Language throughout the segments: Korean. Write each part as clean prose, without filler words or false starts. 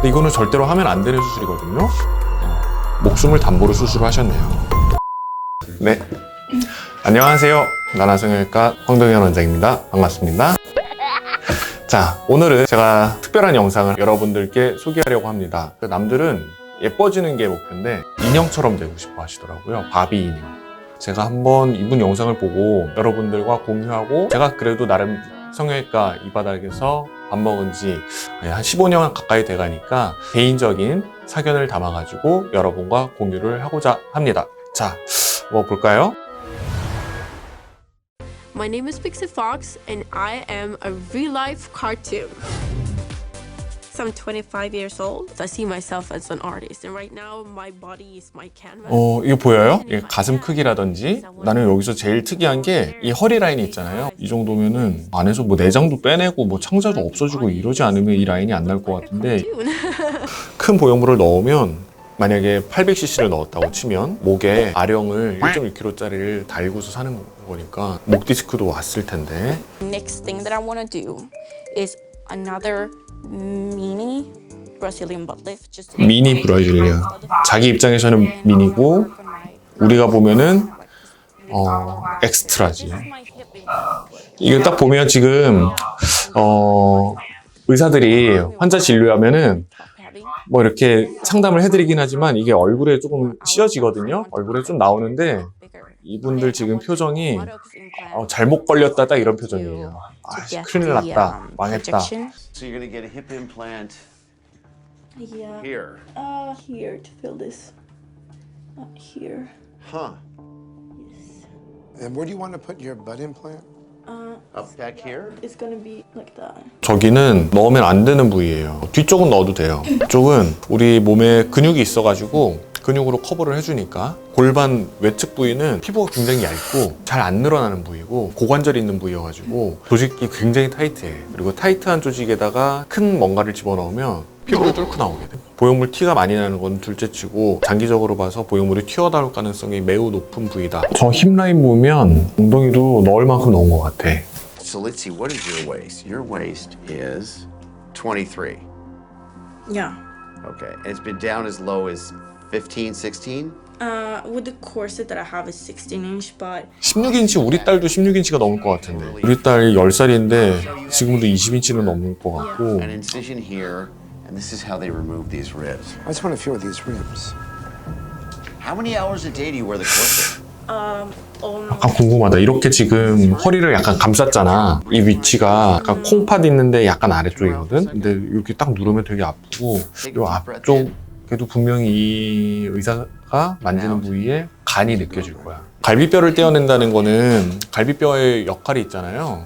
근데 이거는 절대로 하면 안 되는 수술이거든요. 목숨을 담보로 수술을 하셨네요. 네, 안녕하세요. 나나성형외과 황동현 원장입니다. 반갑습니다. 자, 오늘은 제가 특별한 영상을 여러분들께 소개하려고 합니다. 남들은 예뻐지는 게 목표인데 인형처럼 되고 싶어 하시더라고요. 바비 인형. 제가 한번 이분 영상을 보고 여러분들과 공유하고, 제가 그래도 나름 성형외과 이 바닥에서 밥 먹은 지 한 15년 가까이 돼가니까 개인적인 사견을 담아가지고 여러분과 공유를 하고자 합니다. 자, 뭐 볼까요? My name is Pixie Fox and I am a real-life cartoon. So I'm 25 years old. I see myself as an artist and right now my body is my canvas. 이거 보여요? 이 가슴 크기라든지, 나는 여기서 제일 특이한 게 이 허리 라인이 있잖아요. 이 정도면은 안에서 뭐 내장도 빼내고 뭐 창자도 없어지고 이러지 않으면 이 라인이 안 날 것 같은데, 큰 보형물을 넣으면 만약에 800cc를 넣었다고 치면 목에 아령을 1.6kg짜리를 달고서 사는 거니까 목 디스크도 왔을 텐데. Next thing that I want to do is another mini Brazilian butt lift. Just 미니 브라질리안. 자기 입장에서는 미니고 우리가 보면은 엑스트라지. 이거 딱 보면 지금 의사들이 환자 진료하면은 뭐 이렇게 상담을 해드리긴 하지만 이게 얼굴에 조금 씌어지거든요. 얼굴에 좀 나오는데 이분들 지금 표정이 잘못 걸렸다, 딱 이런 표정이에요. 큰일 났다, 망했다. So you're gonna get a hip implant Yeah. here. Here to feel this. Here. Huh. And where do you want to put your butt implant? Up back here? It's gonna be like that. 저기는 넣으면 안 되는 부위예요. 뒤쪽은 넣어도 돼요. 이쪽은 우리 몸에 근육이 있어가지고 근육으로 커버를 해주니까, 골반 외측 부위는 피부가 굉장히 얇고 잘 안 늘어나는 부위고 고관절이 있는 부위여가지고 조직이 굉장히 타이트해. 그리고 타이트한 조직에다가 큰 뭔가를 집어넣으면 피부가 뚫고 나오게 돼. 보형물 티가 많이 나는 건 둘째치고 장기적으로 봐서 보형물이 튀어나올 가능성이 매우 높은 부위다. 저 힙 라인 보면 엉덩이도 넣을 만큼 넣은 것 같아. So let's see, what is your waist? Your waist is 23. Yeah. Okay. And it's been down as low as 15, 16? With the corset that I have is 16-inch, but 16인치, 우리 딸도 16인치가 넘을 것 같은데. 우리 딸 10살인데 지금도 20인치는 넘을 것 같고. An incision here, and this is how they remove these ribs. I just want to feel these ribs. How many hours a day do you wear the corset? 궁금하다. 이렇게 지금 허리를 약간 감쌌잖아. 이 위치가 약간 콩팥 있는데 약간 아래쪽이거든. 근데 이렇게 딱 누르면 되게 아프고, 이 앞쪽에도 분명히 이 의사가 만지는 부위에 간이 느껴질 거야. 갈비뼈를 떼어낸다는 거는 갈비뼈의 역할이 있잖아요.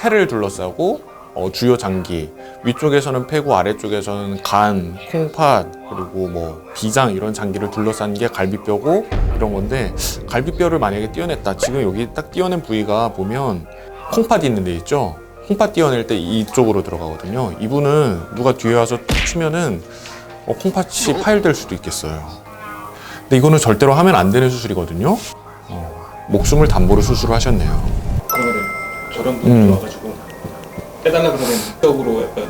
폐를 둘러싸고 주요 장기, 위쪽에서는 폐고 아래쪽에서는 간, 콩팥, 그리고 뭐 비장, 이런 장기를 둘러싼 게 갈비뼈고 이런 건데, 갈비뼈를 만약에 떼어냈다. 지금 여기 딱 떼어낸 부위가 보면 콩팥이 있는 데 있죠. 콩팥 떼어낼 때 이쪽으로 들어가거든요. 이분은 누가 뒤에 와서 툭 치면은 콩팥이 파열될 수도 있겠어요. 근데 이거는 절대로 하면 안 되는 수술이거든요. 목숨을 담보로 수술을 하셨네요. 그러면 저런 분이 와가지고 해달라 그러면 법적으로 약간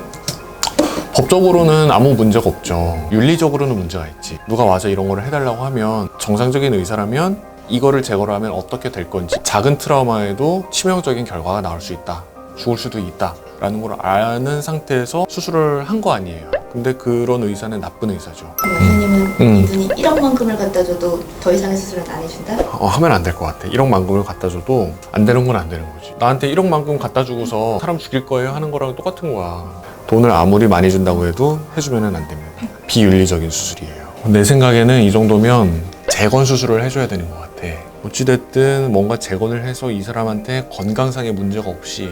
법적으로는 아무 문제가 없죠. 윤리적으로는 문제가 있지. 누가 와서 이런 거를 해달라고 하면, 정상적인 의사라면 이거를 제거를 하면 어떻게 될 건지, 작은 트라우마에도 치명적인 결과가 나올 수 있다, 죽을 수도 있다 라는 걸 아는 상태에서 수술을 한 거 아니에요. 근데 그런 의사는 나쁜 의사죠. 의사님은 이분이 1억만큼을 갖다 줘도 더 이상의 수술은 안 해준다? 하면 안 될 것 같아. 1억만큼을 갖다 줘도 안 되는 건 안 되는 거지. 나한테 1억만큼 갖다 주고서 사람 죽일 거예요 하는 거랑 똑같은 거야. 돈을 아무리 많이 준다고 해도 해주면 안 됩니다. 비윤리적인 수술이에요. 내 생각에는 이 정도면 재건 수술을 해줘야 되는 것 같아. 어찌됐든 뭔가 재건을 해서 이 사람한테 건강상의 문제가 없이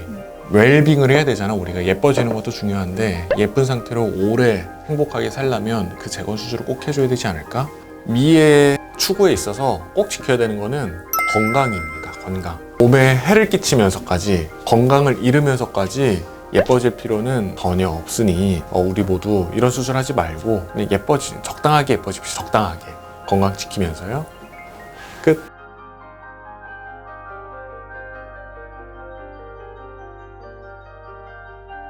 웰빙을 해야 되잖아. 우리가 예뻐지는 것도 중요한데, 예쁜 상태로 오래 행복하게 살려면 그 재건 수술을 꼭 해줘야 되지 않을까? 미의 추구에 있어서 꼭 지켜야 되는 거는 건강입니다. 건강. 몸에 해를 끼치면서까지, 건강을 잃으면서까지 예뻐질 필요는 전혀 없으니 우리 모두 이런 수술 하지 말고 적당하게 예뻐집시다. 적당하게 건강 지키면서요. 끝.